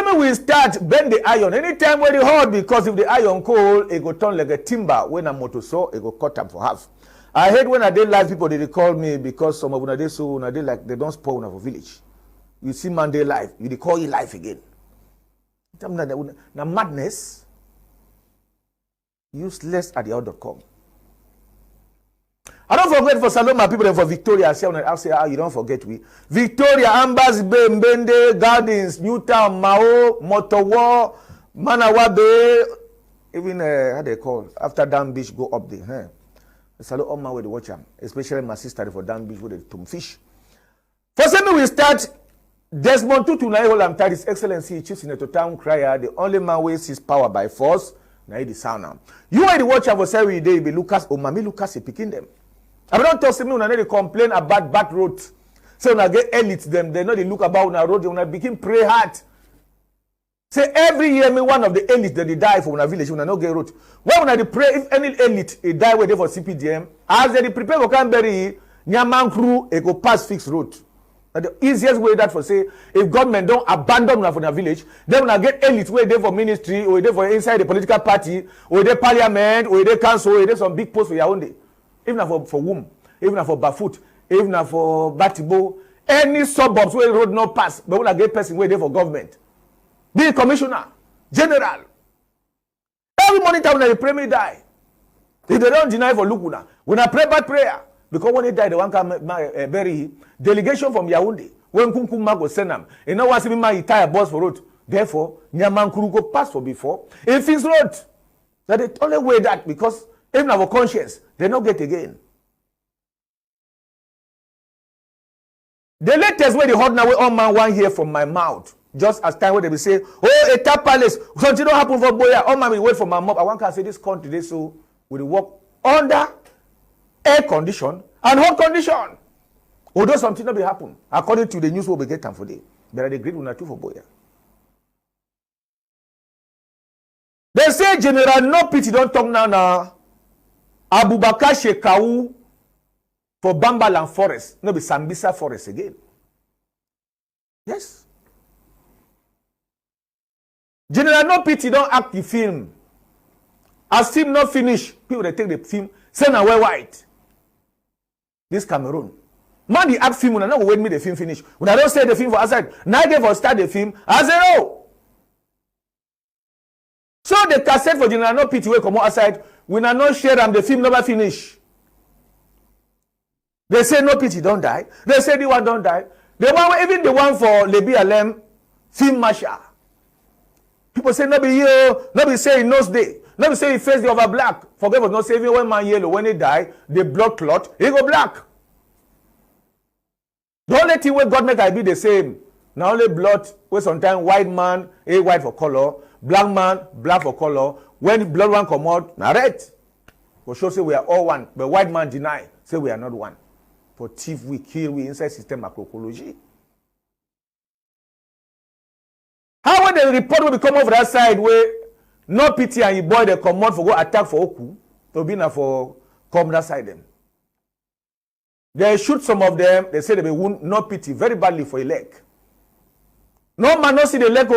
me we start bend the iron anytime when it hot, because if the iron cold, it go turn like a timber. When I'm motor saw, it go cut them for half. I hate when I did live people, they call me because some of when they so when they like they don't spoil of a village. You see man they life, you they call you life again. Now madness, useless at the out.com. I don't forget for Saloma people and for Victoria. I'll say, you don't forget we. Victoria, Ambas, Mbende, Gardens, Newtown, Mao, Motowa, Manawabe, even how they call after Dam Beach go up there. Salute on my way to watch them, especially my sister for Dam Beach with the tom fish. For some we start Desmond Tutu Naiholam His Excellency Chief Senator Town Crier, the only man wastes his power by force. Now the sound now. You are the watcher for every day be Lucas or Mami Lucas picking them. I don't talk to me when they complain about bad roads. So when I get elites them, they know they look about on a road, when I begin pray hard. Say every year me one of the elites that they die for when a village when I not get road. When I pray if any elite they die where they for CPDM, as they prepare for Canberry, Nyaman crew they go pass fixed road. And the easiest way that for say if government don't abandon una for the village, then when I get elites where they for ministry or they for inside the political party or they parliament or they council or they some big post for your own day. Even for womb, even for Bafoot, even for Batibo, any suburbs where road not pass, but when I get person where they for government, be commissioner, general. Every morning time when I pray me die. If they don't deny for Lukuna, when I pray bad prayer, because when they die, the one can bury delegation from Yaoundé. When Kunkuma go send them, and now once me my entire boss for road. Therefore, Nyaman Kuru go pass for before. If fix road, that the only way that because even our conscience, they don't get again. The latest way they hold now, all man one hear from my mouth. Just as time where they will say, oh, a tap palace, something don't happen for Boya. All man will wait for my mouth. I want to say this country, they so will work under air condition and hot condition. Although something not be happen, according to the news we get time for day. But they great one too for Boya. They say General No Pity don't talk now. Abubakar Shekau for Bambaland Forest, no be Sambisa Forest again. Yes. General No Pity don't act the film. As film not finish, people they take the film, send away white. This Cameroon. Man, the act film, when I know wait me the film finish. When I don't say the film for outside, now I for start the film, I say no. So the cassette for General No Pity will come outside. We are not share them, the film never finish. They say No Pity don't die. They say the one don't die. The one, even the one for Lebi Alem, film Masha. People say no be here, no be say he knows day. No be say he face the over black. Forget about not saving when man yellow, when he die, the blood clot, he go black. The only thing where God make I be the same. Now only blood, where sometimes white man, a white for color, black man, black for color. When blood one come out, now red. For sure say we are all one. But white man deny, say we are not one. For thief, we kill, we inside system macroecology. How when the report will come over that side where No Pity and you boy they come out for go attack for Oku, to be now for come that side them. They shoot some of them, they say they will wound No Pity very badly for a leg. No man no see the leg.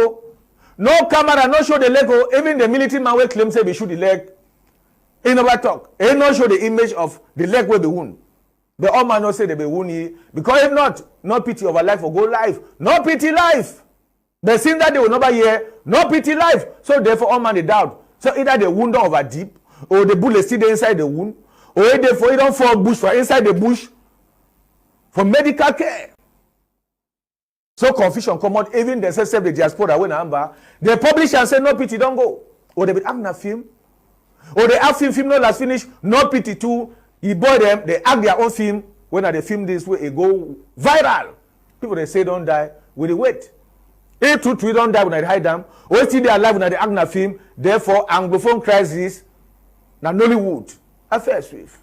No camera no show the leg. Even the military man will claim say we shoot the leg. He never talk. He no show the image of the leg where be wound. The all man no say they be wound because if not, No Pity of a life or go life. No Pity life. They seem that they will never hear No Pity life. So therefore all man they doubt. So either the wound over deep or the bullet still inside the wound or therefore you don't fall bush for inside the bush for medical care. So confusion come out. Even they say the diaspora when Amba, they publish and say No Pity don't go. Or they be acting a film. Or they act film no last finish. No Pity too. You boy them, they act their own film. When they film this way, it go viral. People they say don't die. We wait. If truth we don't die when I hide them. Or still they alive when they act a film. Therefore, anglophone crisis. Now Nollywood. Affair swift.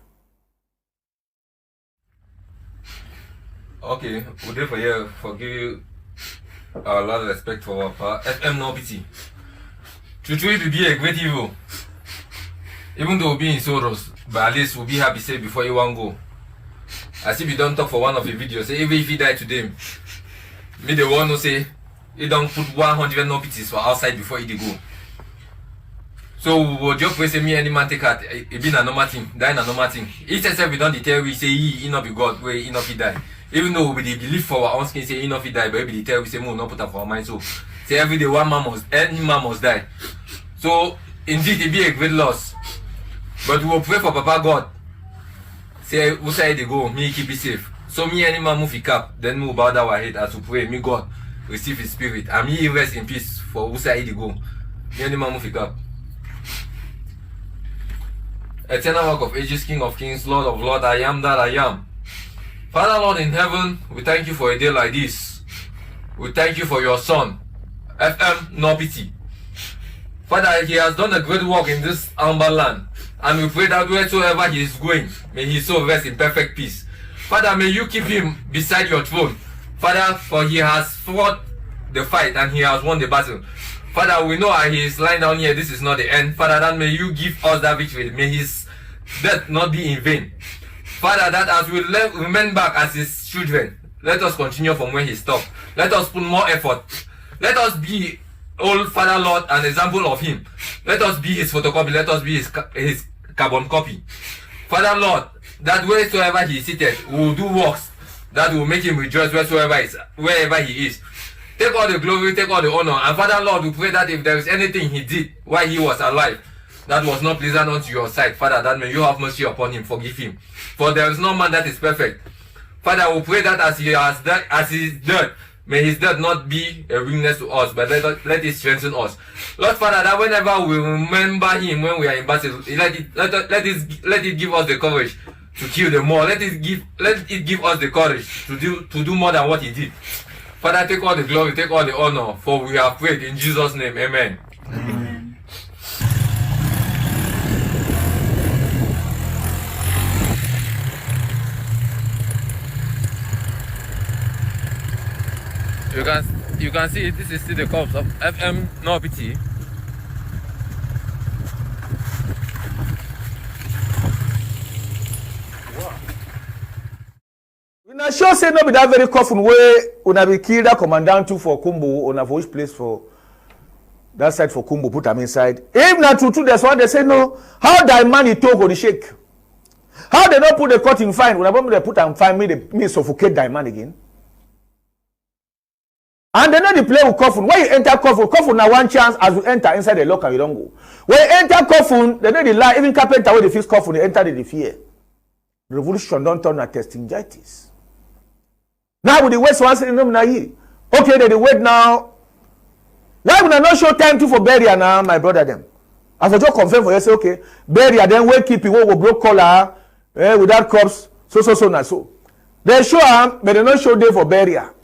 Okay, we therefore here forgive our lot of respect for our FM No Pity. Truthfully, to be a great evil. Even though we'll be in sorrows, but at least we'll be happy say before you want go. As if you don't talk for one of your videos, say even if you die today, me the one who say he don't put 100 no pities for outside before he go. So we will just pray say me any man take out it be a normal thing, die a normal thing. He says we don't tell we say he not be God, where he not be die. Even though we believe for our own skin say he not be die, but we tell we say we not put up for our mind. So say every day any man must die. So indeed it be a great loss. But we will pray for Papa God. Say who side they go, me keep it safe. So me any man move his cap, then move bow down our head as we pray, me God receive his spirit. And me rest in peace for who side they go. Me any man move his cap. Eternal work of ages, King of kings, Lord of lords, I am that I am. Father Lord in heaven, we thank you for a day like this. We thank you for your son, FM Nobity. Father, he has done a great work in this Amba land. And we pray that wheresoever he is going, may his soul rest in perfect peace. Father, may you keep him beside your throne. Father, for he has fought the fight and he has won the battle. Father, we know that he is lying down here. This is not the end. Father, that may you give us that victory. May his death not be in vain. Father, that as we remain back as his children, let us continue from where he stopped. Let us put more effort. Let us be, old Father Lord, an example of him. Let us be his photocopy. Let us be his carbon copy. Father Lord, that wheresoever he is seated, we will do works that will make him rejoice wherever he is. Take all the glory, take all the honor. And Father Lord, we pray that if there is anything he did while he was alive that was not pleasant unto your sight, Father, that may you have mercy upon him, forgive him. For there is no man that is perfect. Father, we pray that as he is dead, may his death not be a weakness to us, but let it strengthen us. Lord Father, that whenever we remember him when we are in battle, let it give us the courage to kill them more. Let it give us the courage to do more than what he did. Father, take all the glory, take all the honor, for we have prayed in Jesus' name. Amen. Amen. You can see this is still the corpse of FM Nobity. We not sure say no be that very coffin where una be kill that commandant too for Kumbu, una for which place for that side for Kumbu, put them inside. If not true, that's why they say no. How that man he talk or the shake? How they not put the cut in fine? When they put and fine me suffocate that man again. And they know the play with coffin. When you enter coffin now one chance as we enter inside the locker, you don't go. When you enter coffin, they know the lie. Even carpenter when they fix coffin, they enter the fear. Revolution don't turn a testingitis. Now with the West one saying no here. Okay, they wait now. Why would I not show time to for burial now, my brother them? As I just confirm for you, say okay, burial then we keep it we broke collar without corpse, so na so. They show am, but they not show day for burial.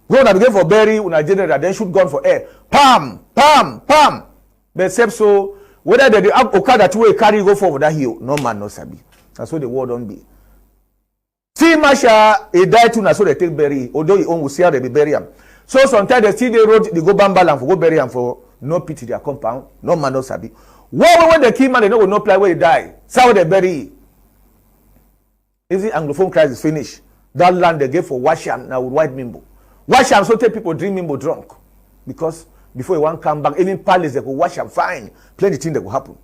Go na begin for bury una general, then shoot gun for air. Pam, pam, pam. But except so whether they the Okada that way carry go forward that hill, no man no sabi. That's what the world don't be. See Masha, he died too, na so they take bury. Although he own will see how they be bury him. So sometimes they see the road, they go bambal and for go bury him for no pity their compound. No man no sabi. When they kill man, they know will not play where he die. So how they bury. Is the anglophone crisis finished? That land they gave for Washam now with white mimbo. Washam so take people drink mimbo drunk. Because before he want come back, even palace they go Washam fine. Plenty things that will happen.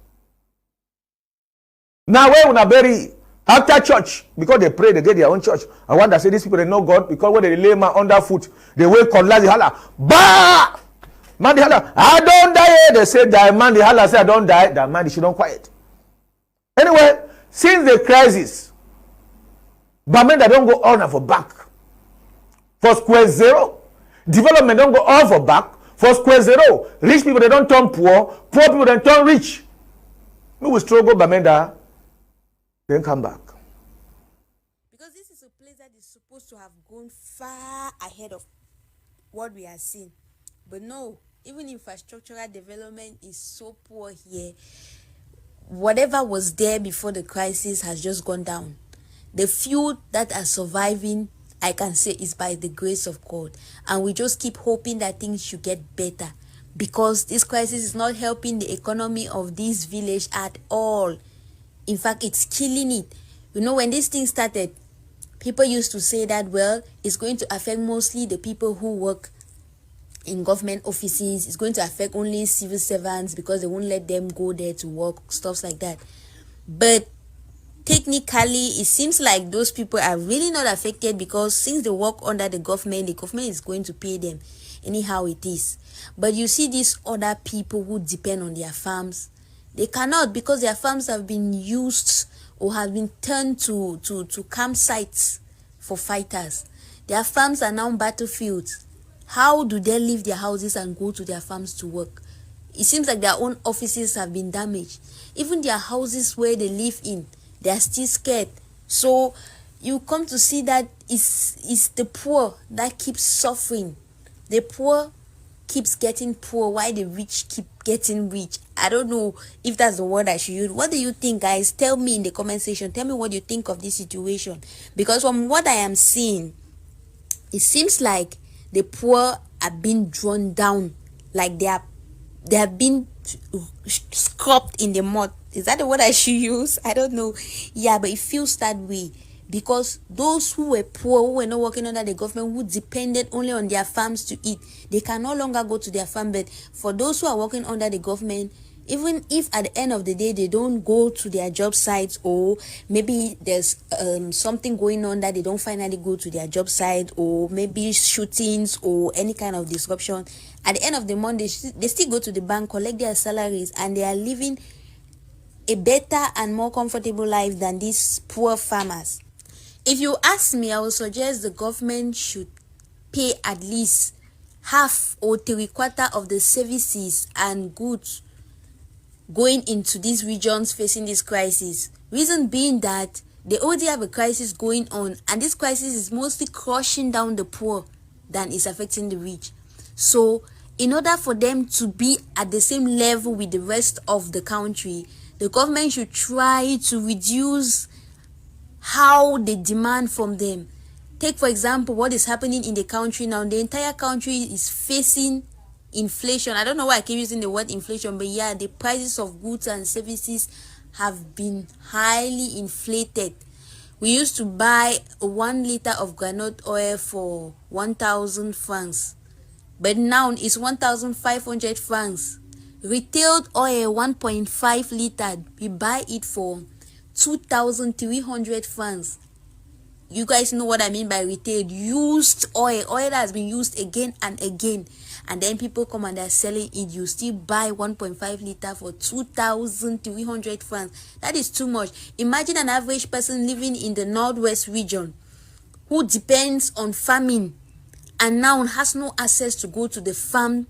Now where will I bury? After church, because they pray, they get their own church. I want to say these people they know God because when they lay man underfoot, they wake cutlass, they holler, bah! Man, they holler, I don't die. They say that man, they holler, say I don't die. That man, they should not quiet. Anyway, since the crisis, but men that don't go on for back. For square zero, development don't go on for back. For square zero, rich people they don't turn poor, poor people they turn rich. We will struggle, Bamenda. Then come back. Because this is a place that is supposed to have gone far ahead of what we are seeing. But no, even infrastructural development is so poor here. Whatever was there before the crisis has just gone down. The few that are surviving, I can say, is by the grace of God. And we just keep hoping that things should get better. Because this crisis is not helping the economy of this village at all. In fact, it's killing it. You know, when this thing started, people used to say that, well, it's going to affect mostly the people who work in government offices. It's going to affect only civil servants because they won't let them go there to work, stuff like that. But technically, it seems like those people are really not affected, because since they work under the government is going to pay them anyhow it is. But you see these other people who depend on their farms, they cannot, because their farms have been used or have been turned to campsites for fighters. Their farms are now battlefields. How do they leave their houses and go to their farms to work? It seems like their own offices have been damaged. Even their houses where they live in, they are still scared. So you come to see that it's the poor that keeps suffering. The poor keeps getting poor while the rich keep getting rich. I don't know if that's the word I should use. What do you think, guys? Tell me in the comment section. Tell me what you think of this situation. Because from what I am seeing, it seems like the poor are being drawn down, like they have been scrubbed in the mud. Is that the word I should use? I don't know. Yeah, but it feels that way, because those who were poor, who were not working under the government, who depended only on their farms to eat, they can no longer go to their farm. But for those who are working under the government, even if at the end of the day they don't go to their job sites, or maybe there's something going on that they don't finally go to their job site, or maybe shootings or any kind of disruption, at the end of the month they still go to the bank, collect their salaries, and they are living a better and more comfortable life than these poor farmers. If you ask me, I would suggest the government should pay at least half or 3/4 of the services and goods going into these regions facing this crisis. Reason being that they already have a crisis going on, and this crisis is mostly crushing down the poor than is affecting the rich. So in order for them to be at the same level with the rest of the country, the government should try to reduce how they demand from them. Take for example what is happening in the country now. The entire country is facing inflation. I don't know why I keep using the word inflation, but yeah, the prices of goods and services have been highly inflated. We used to buy 1 liter of groundnut oil for 1,000 francs, but now it's 1,500 francs. Retailed oil 1.5 liter, we buy it for 2,300 francs. You guys know what I mean by retailed. Used oil that has been used again and again, and then people come and they're selling it. You still buy 1.5 liter for 2,300 francs. That is too much. Imagine an average person living in the northwest region who depends on farming and now has no access to go to the farm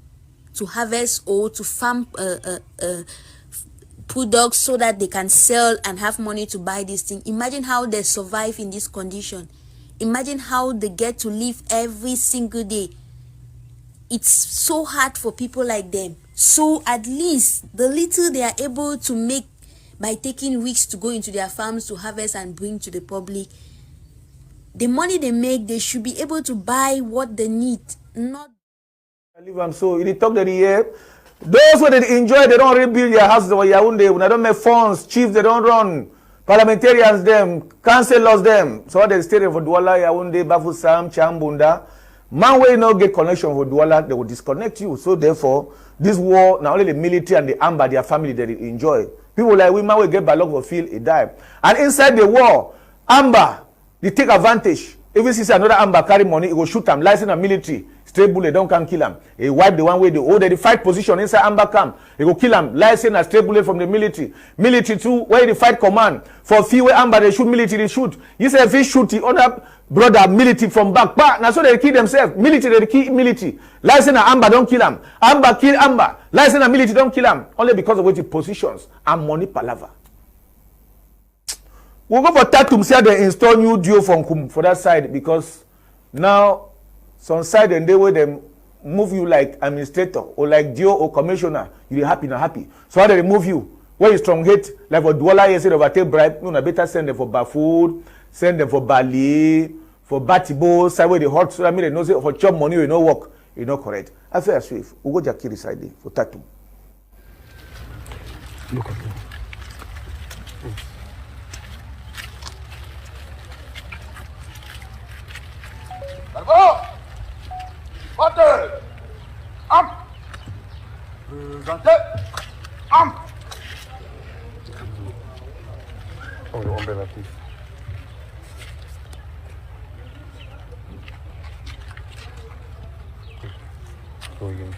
to harvest or to farm products so that they can sell and have money to buy this thing. Imagine how they survive in this condition. Imagine how they get to live every single day. It's so hard for people like them. So at least the little they are able to make by taking weeks to go into their farms to harvest and bring to the public, the money they make, they should be able to buy what they need, not. So you talk that here. Those who they enjoy, they don't rebuild their houses over Yaoundé. When they don't make funds, chiefs they don't run, parliamentarians them, councillors them. So they stay for Douala, Yaoundé, Bafoussam, Chambunda. Man will not get connection for Douala, they will disconnect you. So therefore, this war, not only the military and the amba, their family, they enjoy. People like women will get ballot for field, it die. And inside the war, amba, they take advantage. If you see another amba carry money, it will shoot them, license and military. Straight bullet, don't come kill them. He wipe the one way they hold the fight position inside amber camp. He go kill them. License and straight bullet from the military. Military too, where the fight command. For few where amber they shoot military, they shoot. You say if he shoot the other brother military from back. Now so they kill themselves. Military they kill military. License and amber don't kill them. Amber kill amber. License and military don't kill them. Only because of what the positions and money palava. We'll go for Tatum, say they install new duo for that side, because now some side and they will them move you like administrator or like Dio or commissioner. You're happy, not happy. So how they move you? When you strong hate, like for Douala, you say over take bribe, no, better send them for Bafood, send them for Bali, for Batibo, side where the hot, so I mean, they know say for chop money, you know work, you know correct. I feel as if we go Jakiri side there for Tatum. Look at me. Oh, the umbrella, please. Go again.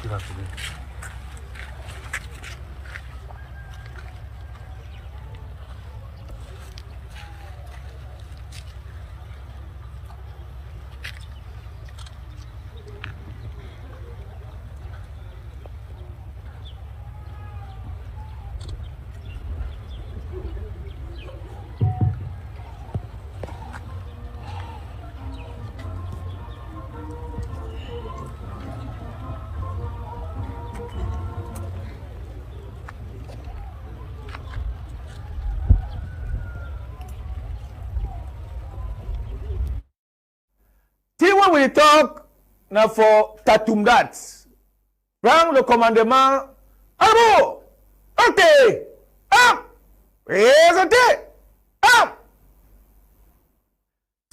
You have to do. When we talk now for tatumdat, prend le commandement, abo, ok, présentez,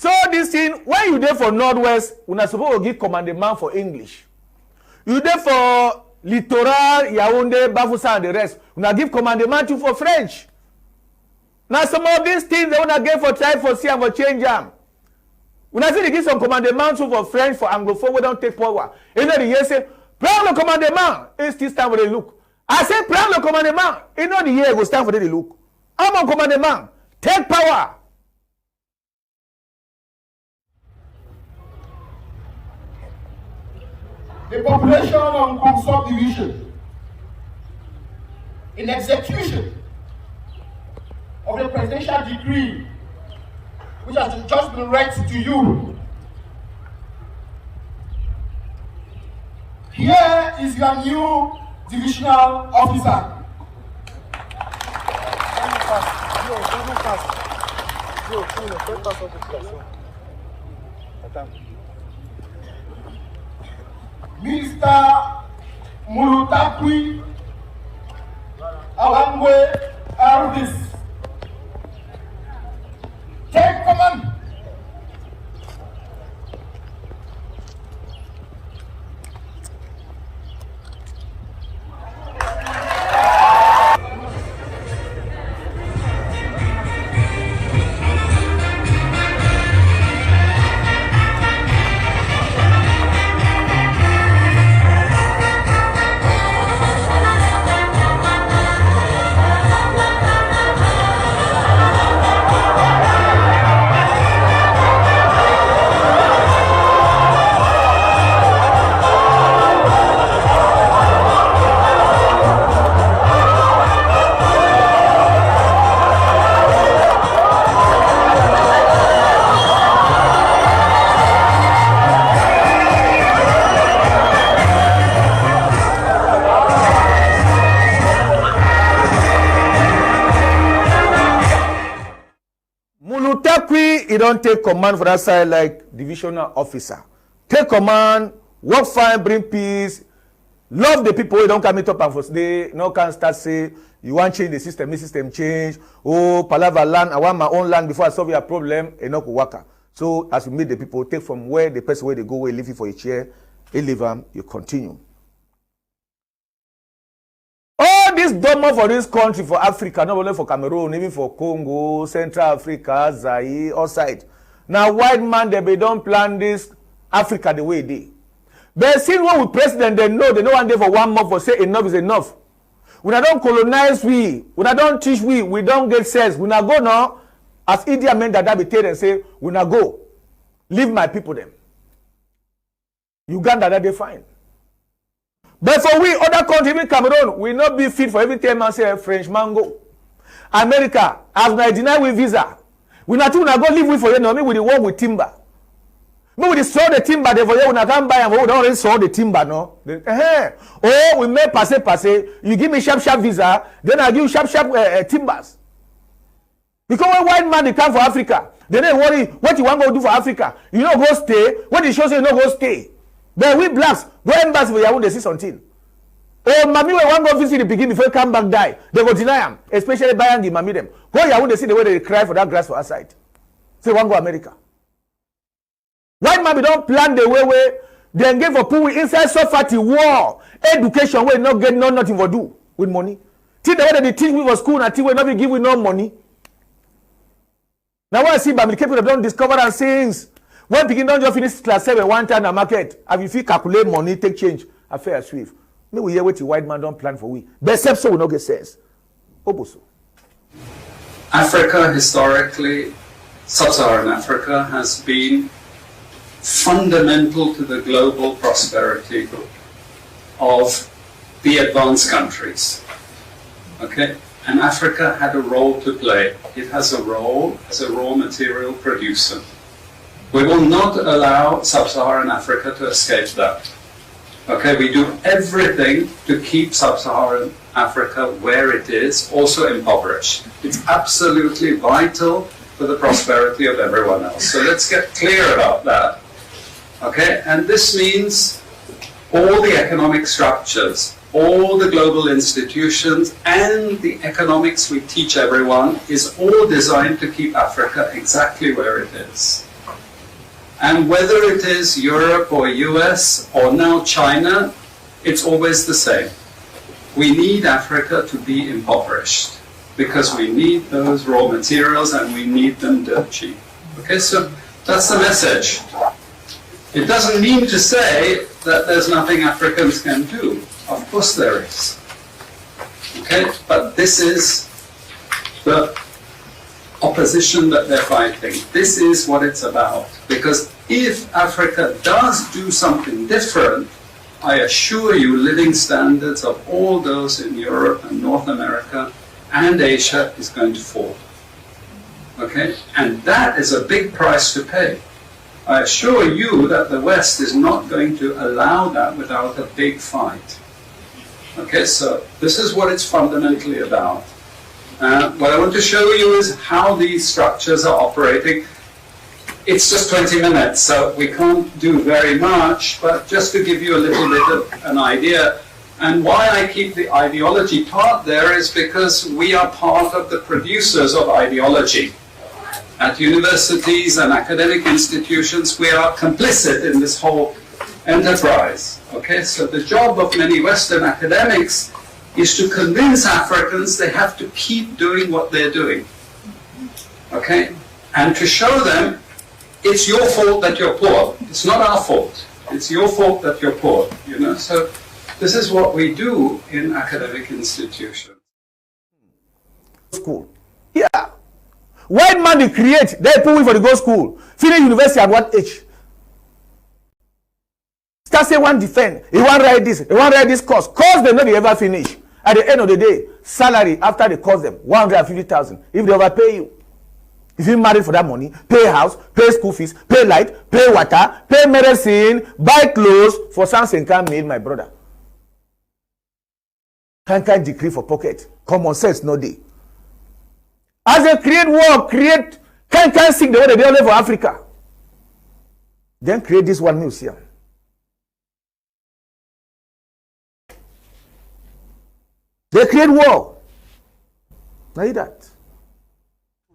So this thing, when you there for Northwest, we are supposed to give commandement for English. You there for Littoral, Yaoundé, Bafoussa and the rest, we are give commandement to for French. Now some of these things they want to give for try for see and for change them. When I say they give some commandement for French, for anglophone, we don't take power. You know the year say, prend le commandement, it's still stand for the look. I say, prend le commandement, you know the year go stand for the look. I'm on commandement, take power. The population on subdivision in execution of the presidential decree which has just been read to you. Here is your new divisional officer. Mr. Mulutakwi Awangwe Arvis. Take command. He don't take command for that side like divisional officer. Take command, work fine, bring peace, love the people. You don't come into up and first day. No can start say you want change the system. The system change. Oh, palava land. I want my own land before I solve your problem. Enough worker. So as you meet the people, take from where the person where they go, where leave you for a chair, they leave them. You continue. All this dogma for this country, for Africa, not only for Cameroon, even for Congo, Central Africa, Zaire, outside. Now, white man, they don't plan this Africa the way they. But see what with president, they know one day for 1 month for say enough is enough. When I don't colonize when I don't teach we don't get sense. When I go now, as Idi Amin that be tell and say, when I go, leave my people them. Uganda that they find. But for we, other countries, even Cameroon, will not be fit for every time I say French mango. America, as I deny with visa. We not go live with for you, no, me with the work with timber. Me with the saw the timber, there for you, when I can't buy and we don't already saw the timber, no. Oh, we may pass. You give me sharp visa, then I give you sharp timbers. Because when white man they come for Africa, they don't worry what you want to do for Africa. You don't go stay. When they show you don't go stay. But we blacks, go embassy for Yahoo, they see something. Oh, mommy, we want to go visit the beginning before you come back die. They go deny them, especially Bayangi, mommy them. Go Yahoo, they see the way they cry for that grass for outside. Say, one go America. White man, we don't plan the way They engage for people inside suffer war. Education will not get nothing for do with money. Till the way they teach me for school and till we not be give we no money. Now what I see by the people don't discover and things. When people don't just finish class 7 one time in the market, and if you calculate money, take change, affair swift. Maybe we hear what the white man don't plan for we. But except so we not get sense. Oboso. Africa historically, sub-Saharan Africa has been fundamental to the global prosperity of the advanced countries. Okay? And Africa had a role to play. It has a role as a raw material producer. We will not allow sub-Saharan Africa to escape that. Okay, we do everything to keep sub-Saharan Africa where it is, also impoverished. It's absolutely vital for the prosperity of everyone else. So let's get clear about that. Okay, and this means all the economic structures, all the global institutions, and the economics we teach everyone is all designed to keep Africa exactly where it is. And whether it is Europe or US or now China, it's always the same. We need Africa to be impoverished because we need those raw materials and we need them dirt cheap. Okay, so that's the message. It doesn't mean to say that there's nothing Africans can do. Of course there is. Okay, but this is the opposition that they're fighting. This is what it's about. Because if Africa does do something different, I assure you living standards of all those in Europe and North America and Asia is going to fall. Okay? And that is a big price to pay. I assure you that the West is not going to allow that without a big fight. Okay, so this is what it's fundamentally about. What I want to show you is how these structures are operating. It's just 20 minutes, so we can't do very much, but just to give you a little bit of an idea. And why I keep the ideology part there is because we are part of the producers of ideology. At universities and academic institutions, we are complicit in this whole enterprise. Okay, so the job of many Western academics is to convince Africans they have to keep doing what they're doing. Okay, and to show them it's your fault that you're poor. It's not our fault. It's your fault that you're poor. You know, so this is what we do in academic institutions. School. Yeah. White man they create, they put me for the go school. Finish university at what age? Start say one defend, he want write this, he want write this course. Course they know they ever finish. At the end of the day, salary after they cost them 150,000. If they overpay you, if you married for that money, pay house, pay school fees, pay light, pay water, pay medicine, buy clothes for something can meal, my brother. Can't decree for pocket. Common sense no day. As they create war, create can't sing the way they do for Africa. Then create this one museum. They create war. Like that.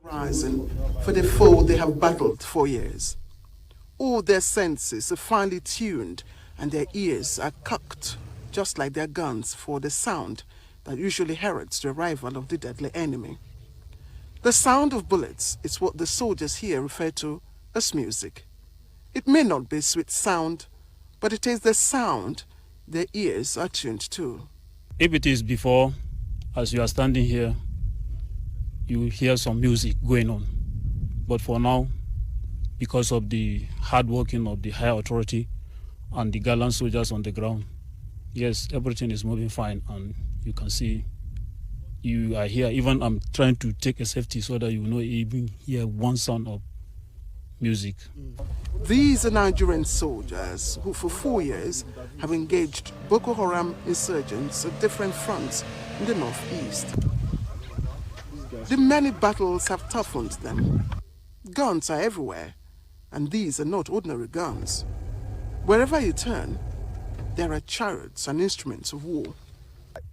Rising for the foe they have battled for years. All their senses are finely tuned and their ears are cocked, just like their guns, for the sound that usually heralds the arrival of the deadly enemy. The sound of bullets is what the soldiers here refer to as music. It may not be sweet sound, but it is the sound their ears are tuned to. If it is before, as you are standing here, you hear some music going on. But for now, because of the hard working of the higher authority and the gallant soldiers on the ground, yes, everything is moving fine, and you can see you are here. Even I'm trying to take a safety so that you will not even hear one sound of music. These are Nigerian soldiers who for 4 years have engaged Boko Haram insurgents at different fronts in the northeast. The many battles have toughened them. Guns are everywhere, and these are not ordinary guns. Wherever you turn, there are chariots and instruments of war.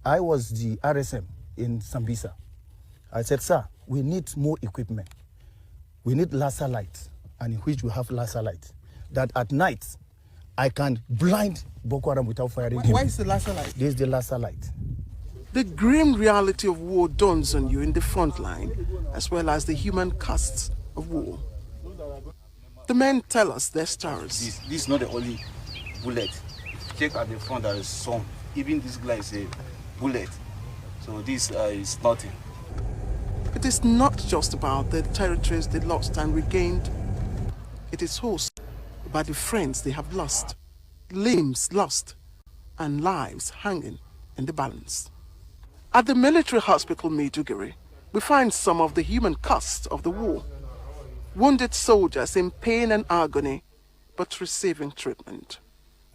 I was the RSM in Sambisa. I said, sir, we need more equipment. We need laser light, and in which we have laser light. That at night, I can blind Boko Haram without firing him. Why is the laser light? This is the laser light. The grim reality of war dawns on you in the front line, as well as the human costs of war. The men tell us their stories. This is not the only bullet. Check at the front, there is some. Even this guy is a bullet. So this is nothing. It is not just about the territories they lost and regained. It is also about the friends they have lost, limbs lost, and lives hanging in the balance. At the military hospital Maiduguri, we find some of the human costs of the war. Wounded soldiers in pain and agony, but receiving treatment.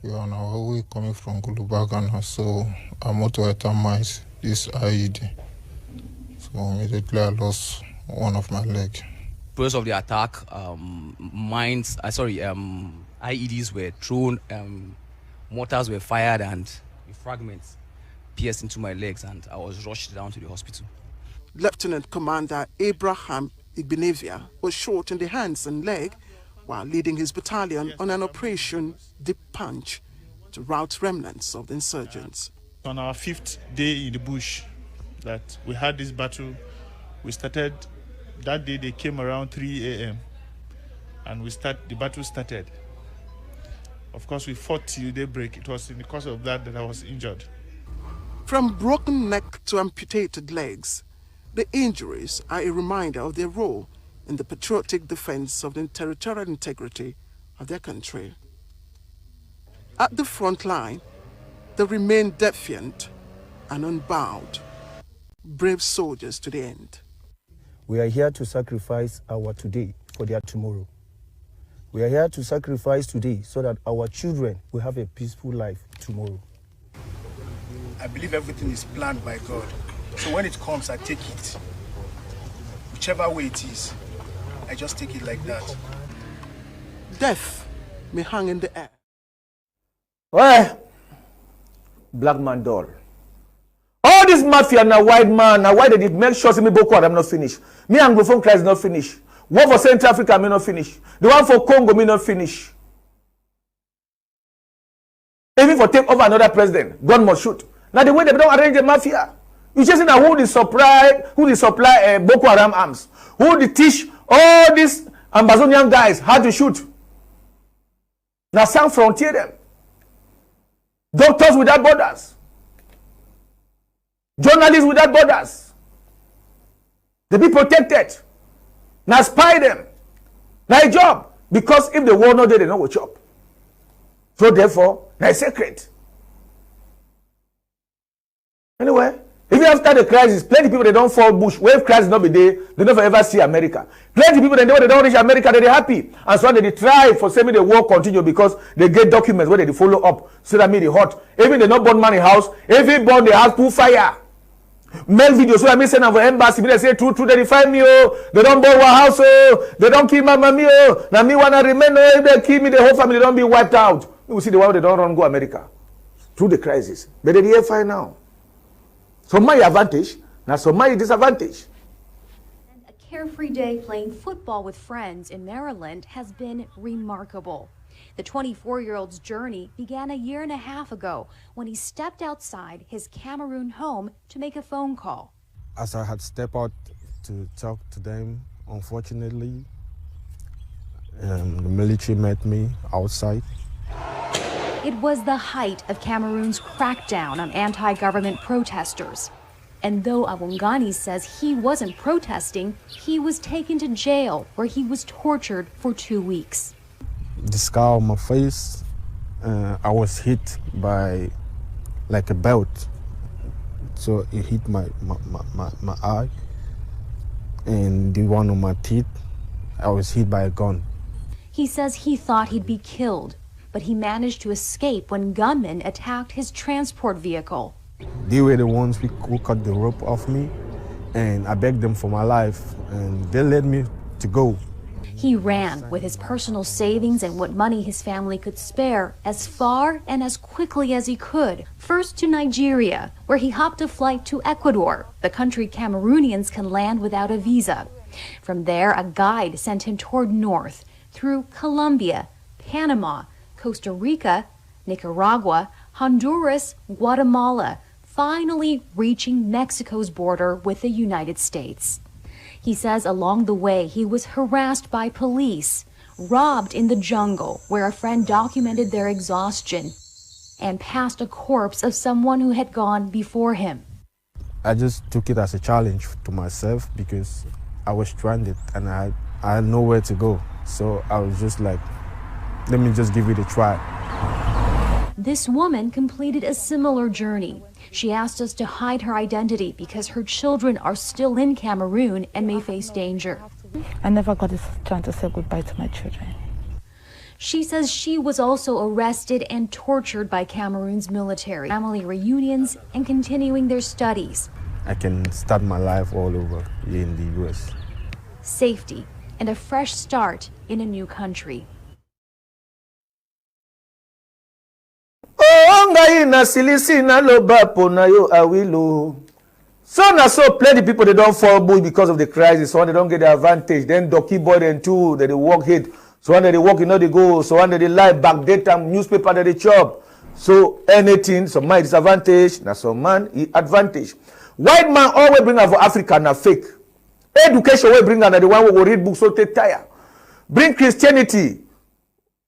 We are on our way coming from Gulubagana, so I'm about to atomize this IED. So immediately I lost one of my legs. Because of the attack, IEDs were thrown, mortars were fired, and fragments pierced into my legs, and I was rushed down to the hospital. Lieutenant Commander Abraham Igbenevia was shot in the hands and leg while leading his battalion on an operation Deep Punch to rout remnants of the insurgents. On our 5th day in the bush that we had this battle, we started, that day they came around 3 a.m. and the battle started. Of course, we fought till daybreak. It was in the course of that I was injured. From broken neck to amputated legs, the injuries are a reminder of their role in the patriotic defense of the territorial integrity of their country. At the front line, they remain defiant and unbowed, brave soldiers to the end. We are here to sacrifice our today for their tomorrow. We are here to sacrifice today so that our children will have a peaceful life tomorrow. I believe everything is planned by God. So when it comes, I take it. Whichever way it is, I just take it like that. Death may hang in the air. Well, black man doll. All this mafia na white man, na why they did make sure me Boko Haram not finish. Me anglophone crisis not finish. One for Central Africa may not finish. The one for Congo may not finish. Even for take over another president, God must shoot. Now the way they don't arrange the mafia. You just know who the supply Boko Haram arms, who the teach all these Amazonian guys how to shoot. Now some frontier them. Doctors without borders. Journalists without borders. They be protected. Now spy them. Now a job. Because if the war not there, they know what job. So therefore, now it's secret. Anyway, even after the crisis, plenty people they don't fall bush. Wave crisis not be there, they never ever see America. Plenty people they know they don't reach America, they're happy. And so they try for saying the war continue because they get documents where they follow up. So that mean they hot. Even they not burn money house, every burn the house put fire. Mail videos so I mean send them for embassy. They say true, they find me they don't burn one house they don't kill my mommy now me wanna remain if they kill me the whole family don't be wiped out. We will see the one they don't run go America through the crisis. But they are fine now. So my advantage, now so my disadvantage. And a carefree day playing football with friends in Maryland has been remarkable. The 24-year-old's journey began a year and a half ago when he stepped outside his Cameroon home to make a phone call. As I had stepped out to talk to them, unfortunately, the military met me outside. It was the height of Cameroon's crackdown on anti-government protesters. And though Awongani says he wasn't protesting, he was taken to jail where he was tortured for 2 weeks. The scar on my face, I was hit by like a belt. So it hit my eye, and the one on my teeth, I was hit by a gun. He says he thought he'd be killed, but he managed to escape when gunmen attacked his transport vehicle. They were the ones who cut the rope off me, and I begged them for my life, and they let me to go. He ran with his personal savings and what money his family could spare as far and as quickly as he could. First to Nigeria, where he hopped a flight to Ecuador, the country Cameroonians can land without a visa. From there, a guide sent him toward north, through Colombia, Panama, Costa Rica, Nicaragua, Honduras, Guatemala, finally reaching Mexico's border with the United States. He says along the way he was harassed by police, robbed in the jungle where a friend documented their exhaustion, and passed a corpse of someone who had gone before him. I just took it as a challenge to myself because I was stranded and I had nowhere to go. So I was just like, let me just give it a try. This woman completed a similar journey. She asked us to hide her identity because her children are still in Cameroon and may face danger. I never got this chance to say goodbye to my children. She says she was also arrested and tortured by Cameroon's military, family reunions, and continuing their studies. I can start my life all over here in the US. Safety and a fresh start in a new country. Oh, ngai na silisi na lobapo na yo Awilo. So plenty people they don't fall bush because of the crisis. So when they don't get the advantage, then Doki boy and two that they work hit. So when they work, they go. So when they lie back data newspaper that they chop. So anything, some man disadvantage, na some man advantage. White man always bring out for Africa na fake. Education we bring out the one who will read books so they tire. Bring Christianity,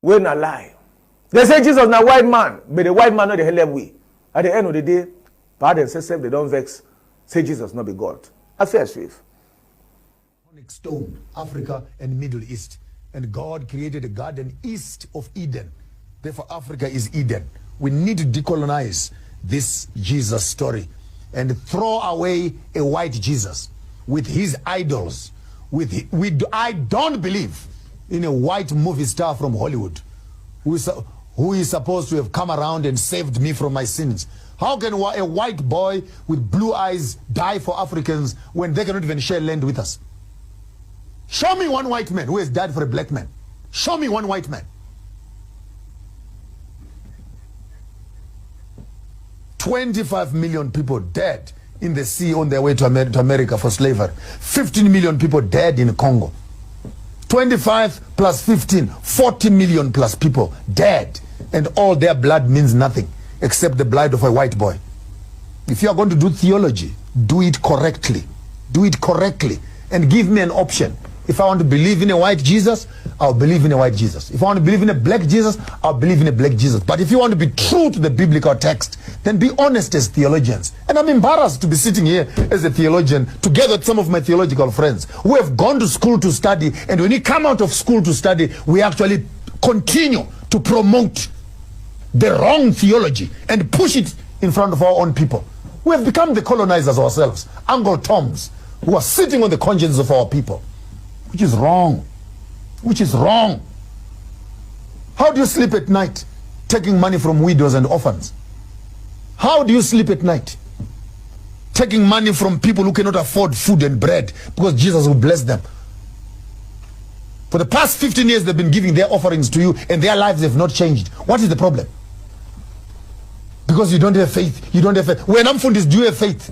we na lie. They say Jesus na white man, but the white man not the hell way. At the end of the day, by themselves they don't vex. Say Jesus not be God. Affair swift. Stone, Africa and Middle East. And God created a garden east of Eden. Therefore, Africa is Eden. We need to decolonize this Jesus story and throw away a white Jesus with his idols. I don't believe in a white movie star from Hollywood who is supposed to have come around and saved me from my sins. How can a white boy with blue eyes die for Africans when they cannot even share land with us? Show me one white man who has died for a black man. Show me one white man. 25 million people dead in the sea on their way to America for slavery. 15 million people dead in Congo. 25 plus 15, 40 million plus people dead. And all their blood means nothing except the blood of a white boy. If you are going to do theology, do it correctly. Do it correctly. And give me an option. If I want to believe in a white Jesus, I'll believe in a white Jesus. If I want to believe in a black Jesus, I'll believe in a black Jesus. But if you want to be true to the biblical text, then be honest as theologians. And I'm embarrassed to be sitting here as a theologian together with some of my theological friends who have gone to school to study. And when you come out of school to study, we actually continue to promote the wrong theology and push it in front of our own people. We have become the colonizers ourselves, anglophone, who are sitting on the conscience of our people. Which is wrong. Which is wrong. How do you sleep at night taking money from widows and orphans? How do you sleep at night taking money from people who cannot afford food and bread because Jesus will bless them? For the past 15 years they've been giving their offerings to you and their lives have not changed. What is the problem? Because you don't have faith. You don't have faith. When Amfundis, do you have faith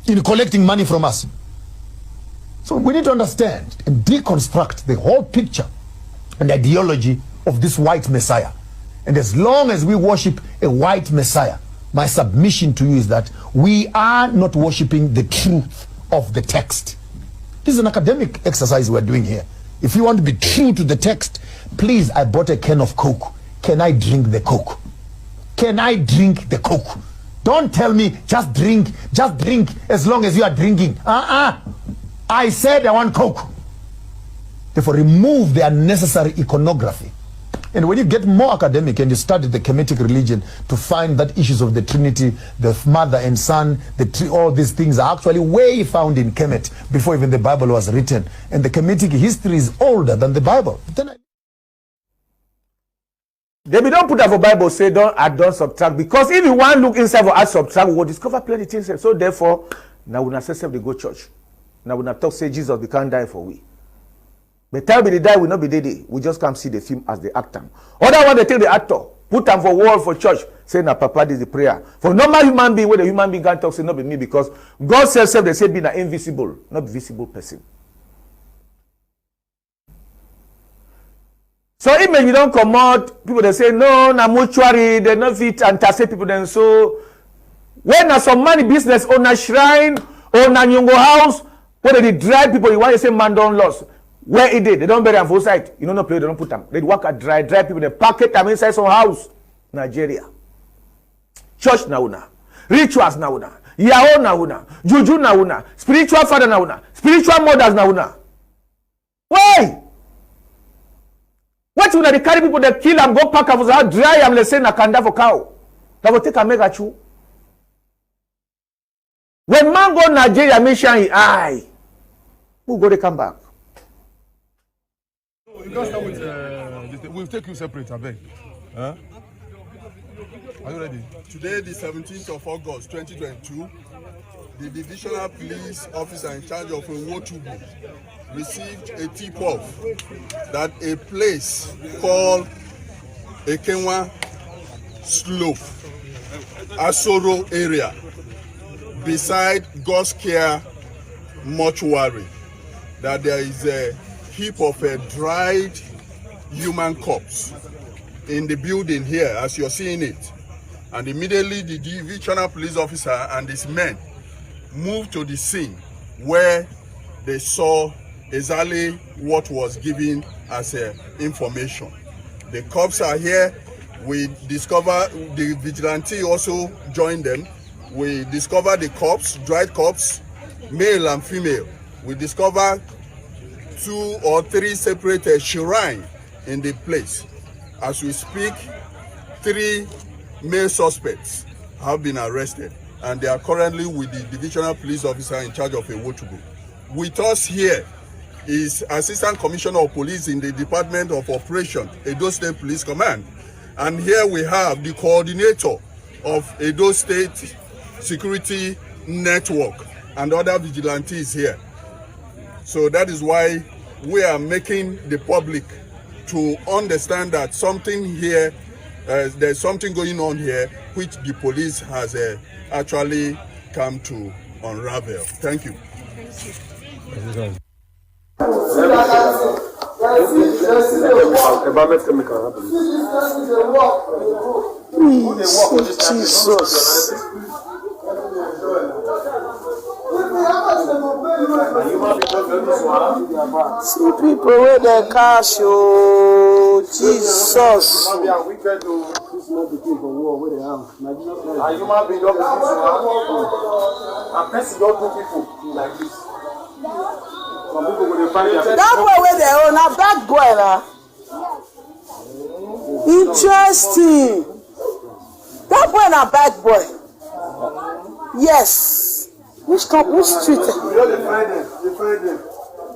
in collecting money from us? So we need to understand and deconstruct the whole picture and ideology of this white Messiah. And as long as we worship a white Messiah, my submission to you is that we are not worshiping the truth of the text. This is an academic exercise we're doing here. If you want to be true to the text, please, I bought a can of Coke. Can I drink the Coke? Can I drink the Coke? Don't tell me just drink as long as you are drinking. I said I want Coke. Therefore, remove the unnecessary iconography. And when you get more academic and you study the Kemetic religion to find that issues of the Trinity, the Mother and Son, all these things are actually way found in Kemet before even the Bible was written. And the Kemetic history is older than the Bible. They don't put that for Bible, say don't add, don't subtract. Because if you want to look inside for add, subtract, we will discover plenty things. So therefore, now we not say they go church. Now we not talk say Jesus we can't die for we. But time they die will not be dead. We just come see the film as the actor. Other one they take the actor, put them for wall for church, say na papa this is the prayer. For normal human being, where the human being can't talk, say not be me because God self they say being an invisible, not visible person. So even you don't come out, people they say no, na mortuary, they not fit intercept people then. So when na some money business on a shrine or na nyongo house, where they drive people, you want to say man don't lost. Where it did, they don't bury them for site. You know no play, they don't put them. They work at drive people, they packet them inside some house. Nigeria. Church na una. Rituals na una. Yao na una. Juju na una. Spiritual father na una. Spiritual mothers na una. Why? What when they carry people, they kill them, go pack them, how dry them, let's say na kanda for cow. They will take a mega chew. When man go Nigeria, mission he eye. Who go they come back? You can't start with we'll take you separate, I beg. Huh? Are you ready? Today, the 17th of August 2022, the divisional police officer in charge of Wotubu received a tip-off that a place called Ekenwa Slope, Asoro area, beside God's Care mortuary, that there is a heap of a dried human corpse in the building here, as you're seeing it. And immediately the divisional police officer and his men moved to the scene where they saw exactly what was given as information. The cops are here. We discover the vigilante also joined them. We discover the corpse, dried corpse, male and female. We discover 2 or 3 separate shrines in the place. As we speak, 3 male suspects have been arrested, and they are currently with the divisional police officer in charge of Wotubu. With us here is Assistant Commissioner of Police in the Department of Operation, Edo State Police Command. And here we have the coordinator of Edo State Security Network and other vigilantes here. So that is why we are making the public to understand that something here, there's something going on here which the police has actually come to unravel. Thank you. Jesus. See people with their cash, oh Jesus. That boy where they own a bad boy lah. Interesting. That boy na bad boy. Yes. Which street? We don't define them.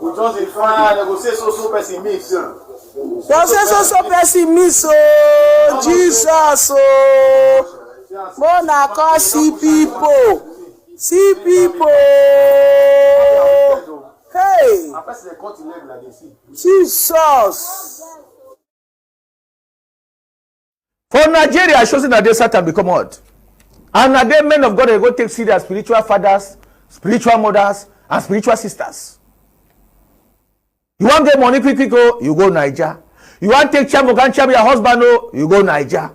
We just define. They will say so pessimist. They say so pessimist. Oh Jesus. Oh. Mona call see people. See people. Hey. Jesus. For Nigeria, it shows that they Satan become what? And now they men of God, they go take see their spiritual fathers, spiritual mothers, and spiritual sisters. You want to get money quick, oh, you go Niger. You want to take chamo, can chamo your husband, oh, you go Niger.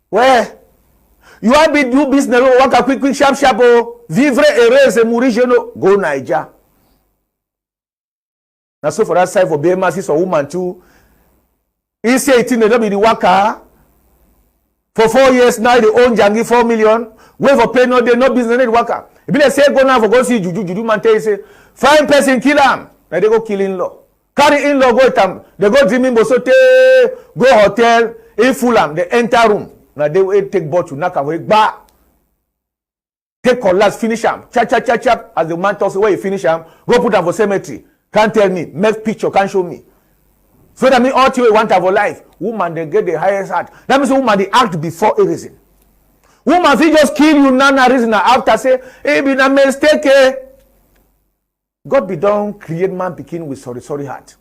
Where? You want to do business, oh, work a quick, sharp, oh, vivre erase et mourir, go Niger. Now so for that side for BMS is a woman too. He say 18, they don't be the worker. For 4 years now, they own Jangi 4 million. Wait for pay no day, no business, no worker. If they say go now for go see Juju man tell you say, find person kill him. Now they go kill in-law. Carry in-law go tam. They go dreaming bosote, go hotel, in Fulham, they enter room. Now they will take bottle, knock away, bah. Take collapse, finish him. Chap. As the man talks away, finish him. Go put him for cemetery. Can't tell me, make picture, can't show me. So that means all you want to have a life. Woman, they get the highest heart. That means woman, they act before a reason. Woman, they just kill you, nana reason after say, hey, be a mistake. Eh? God be done, create man begin with sorry heart.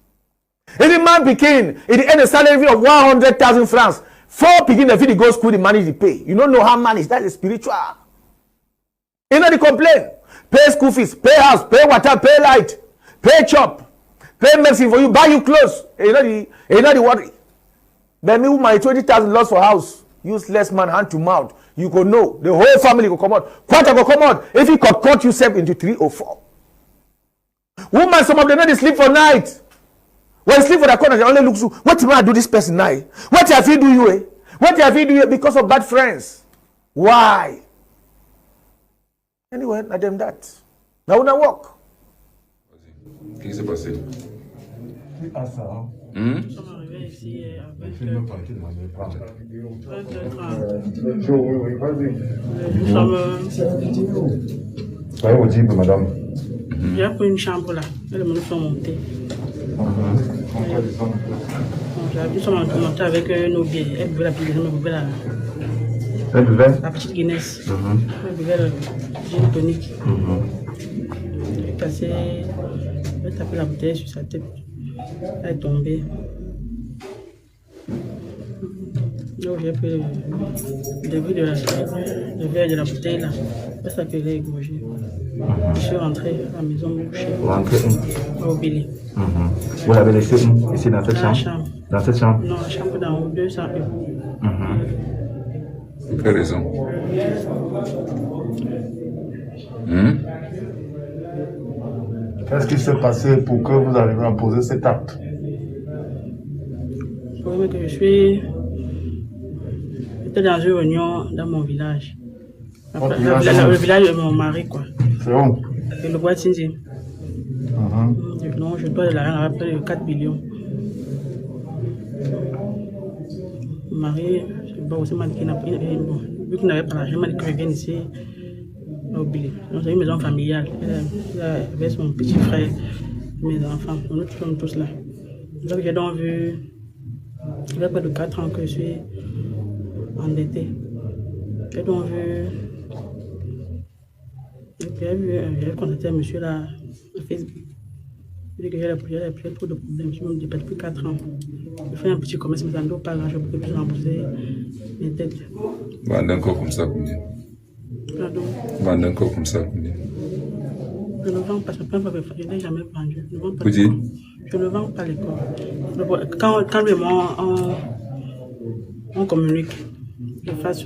Any man begin, at the end of salary of 100,000 francs, 4 begin the fee go school, the money they pay. You don't know how manage, that is spiritual. You know the complaint. Pay school fees, pay house, pay water, pay light, pay chop. Pay medicine for you, buy you clothes. You know the worry. Then me with my 20,000 lost for house. Useless man, hand to mouth. You go know. The whole family go come out. Quarter go come out. If you could cut yourself into 3 or 4. Woman, some of them they sleep for night. When they sleep for the corner, they only look so. What do I do this person now? What have you do you? Eh? What have you do you? Because of bad friends. Why? Anyway, I them that. Now when I walk. Qu'est-ce qui s'est passé? Soyez audible, madame. J'ai pris une chambre là, et les menus sont montés. Ils sont montés avec nos billets. Elle buvait la petite Guinness, elle buvait la petite Guinness. Elle buvait le gin tonic. Elle a tapé la bouteille sur sa tête. Elle est tombée. Donc j'ai pris le début de le verre de la bouteille là. Elle s'appelait égorgée. Je suis rentré à la maison chez au Billy. Vous l'avez laissé ici dans cette chambre? Dans cette chambre? Non, la chambre d'en haut, 200 euros. Quelle raison? Qu'est-ce qui s'est passé pour que vous arriviez à poser cet acte? Le problème est que j'étais dans une réunion dans mon village. Le village de mon mari, quoi. C'est où? Le bois de Sinzi. Non, je dois de l'argent à près de 4 millions. Mon mari, je aussi m'a dit qu'il vu qu'il n'avait pas l'argent, il m'a dit que je vienne ici. Donc c'est une maison familiale. Il avait son petit frère, mes enfants. Nous sommes tous là. Donc j'ai donc vu, il y a près de 4 ans que je suis endetté. J'ai donc vu, j'ai contacté un monsieur là, sur Facebook. Il dit que j'ai trop de problèmes, je me dis depuis 4 ans. Je fais un petit commerce, mais ça ne doit pas l'argent pour que je puisse rembourser mes dettes. Vendre encore comme ça, combien? Pardon? Vendre encore comme ça, combien? Je ne vends pas, je n'ai jamais vendu. Je ne vends pas Vous dites? Je ne vends pas les corps. Quand on communique, je fasse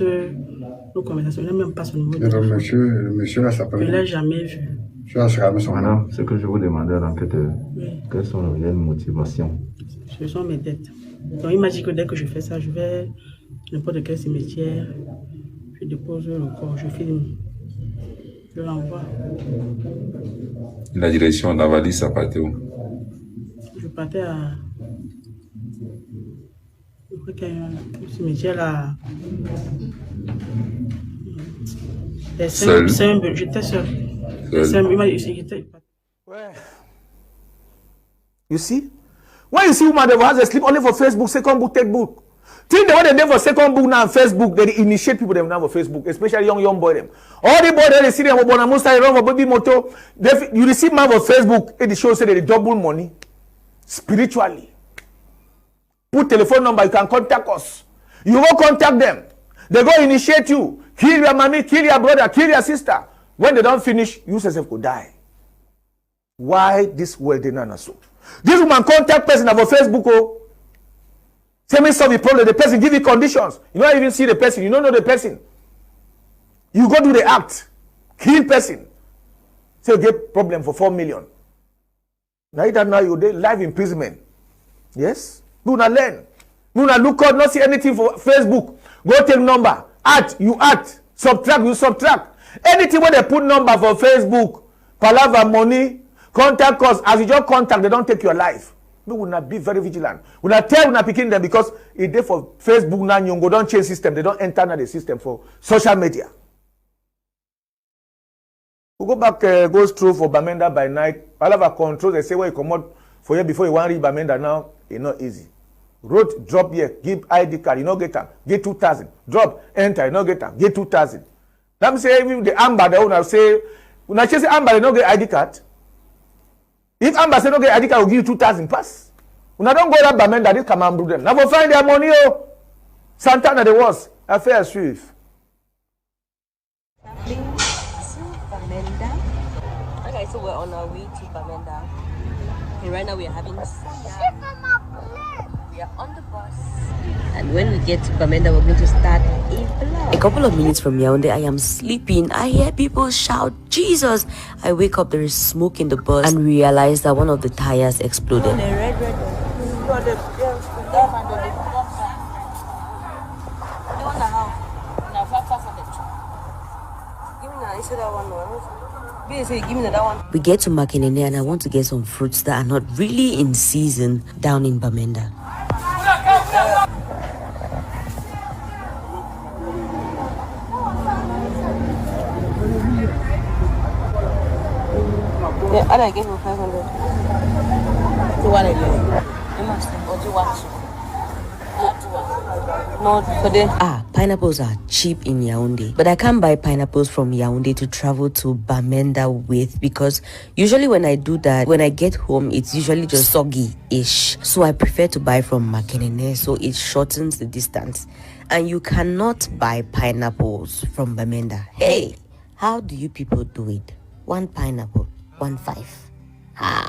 nos conversations, je n'ai même pas son numéro. Le monsieur là s'appelle. Je ne l'ai jamais vu. Madame, ce que je vous demandais en fait, quelles sont les réelles motivations? Ce sont mes dettes. Donc il m'a dit que dès que je fais ça, je vais n'importe quel cimetière, je dépose le corps, je filme, je l'envoie. La direction d'Avali, ça partait où? Je partais à... Je crois qu'il y a un cimetière là. J'étais seul. You see? When you see woman that has a sleep only for Facebook, second book, third book. Think the way they do for second book now on Facebook, they initiate people them now for Facebook, especially young boy them. All the boys they see them on a musta, they run for baby moto. You receive man for Facebook, it shows say they double money spiritually. Put telephone number, you can contact us. You go contact them. They go initiate you. Kill your mommy, kill your brother, kill your sister. When they don't finish, you yourself could die. Why this world they not so? This woman contact person about Facebook. Oh, say me solve the problem. The person give you conditions. You don't even see the person. You don't know the person. You go do the act, kill person. Say you get problem for 4 million. Now that now you life imprisonment. Yes. Do not learn. Do not look out. Not see anything for Facebook. Go take number. Add you add. Subtract you subtract. Anything where they put number for Facebook, palaver money, contact us. As you just contact, they don't take your life. We will not be very vigilant. We will not tell, we will not picking them because it dey for Facebook now. You go don't change system. They don't enter now the system for social media. We go back, goes through for Bamenda by night. Palaver control. They say where you come out for you before you want to read Bamenda now. It's not easy. Road drop here, give ID card, you no get them, get 2,000. Drop, enter, you no get them, get 2,000. Let me say even the amba, the owner say, when I say amba, they no get ID card. If amba say no get ID card, will give you 2,000 pass. When I don't go that Bamenda, this come and do them. Now go find their money, oh. Santana the was a fair swift. Bamenda. Okay, so we're on our way to Bamenda. And right now we're having We are on the bus. And when we get to Bamenda, we're going to start a vlog. A couple of minutes from Yaoundé, I am sleeping. I hear people shout, Jesus! I wake up, there is smoke in the bus and realize that one of the tires exploded. The red one. We get to Makinene and I want to get some fruits that are not really in season down in Bamenda. Yeah, I gave him 500. To what again? You must have. Or do what? Pineapples are cheap in Yaoundé, but I can't buy pineapples from Yaoundé to travel to Bamenda with, because usually when I do that, when I get home, it's usually just soggy-ish. So I prefer to buy from Makinene, so it shortens the distance. And you cannot buy pineapples from Bamenda. Hey, how do you people do it? 1 pineapple, 1.5. Ha!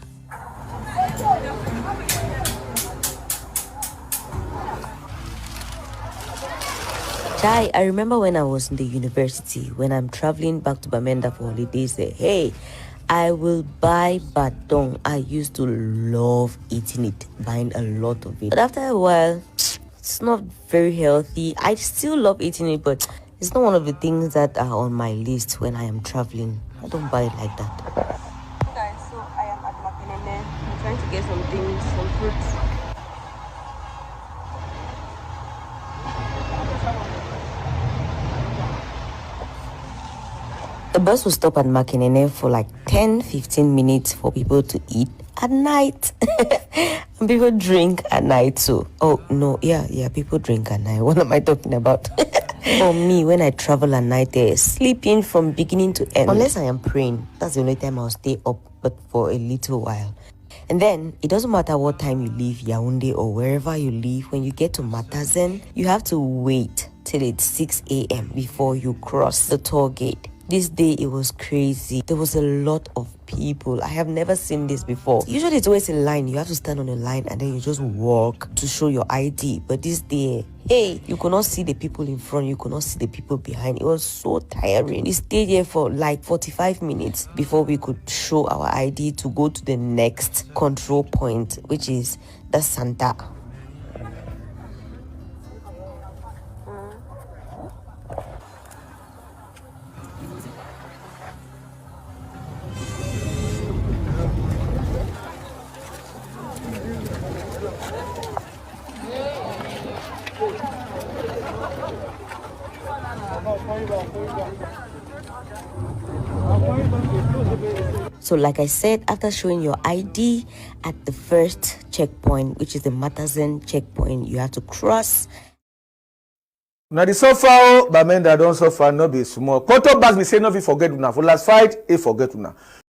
I remember when I was in the university, when I'm traveling back to Bamenda for holidays, hey, I will buy baton. I used to love eating it, buying a lot of it. But after a while, it's not very healthy. I still love eating it, but it's not one of the things that are on my list when I am traveling. I don't buy it like that. Guys, so I am at Makinene. I'm trying to get some things, some fruits. The bus will stop at Makinene for like 10-15 minutes for people to eat at night. And people drink at night too. Oh no, yeah, people drink at night. What am I talking about? For me, when I travel at night, they're sleeping from beginning to end. Unless I am praying, that's the only time I'll stay up, but for a little while. And then, it doesn't matter what time you leave Yaoundé or wherever you live, when you get to Matazen, you have to wait till it's 6 a.m. before you cross the toll gate. This day, it was crazy. There was a lot of people. I have never seen this before. Usually, it's always a line. You have to stand on a line and then you just walk to show your ID. But this day, hey, you could not see the people in front. You could not see the people behind. It was so tiring. We stayed here for like 45 minutes before we could show our ID to go to the next control point, which is the Santa. So like I said, after showing your ID at the first checkpoint, which is the Matazen checkpoint, you have to cross. Now the suffer, Bamenda don't suffer, no be small. Quarter back, we say no, we forget una. For last fight, he forget una.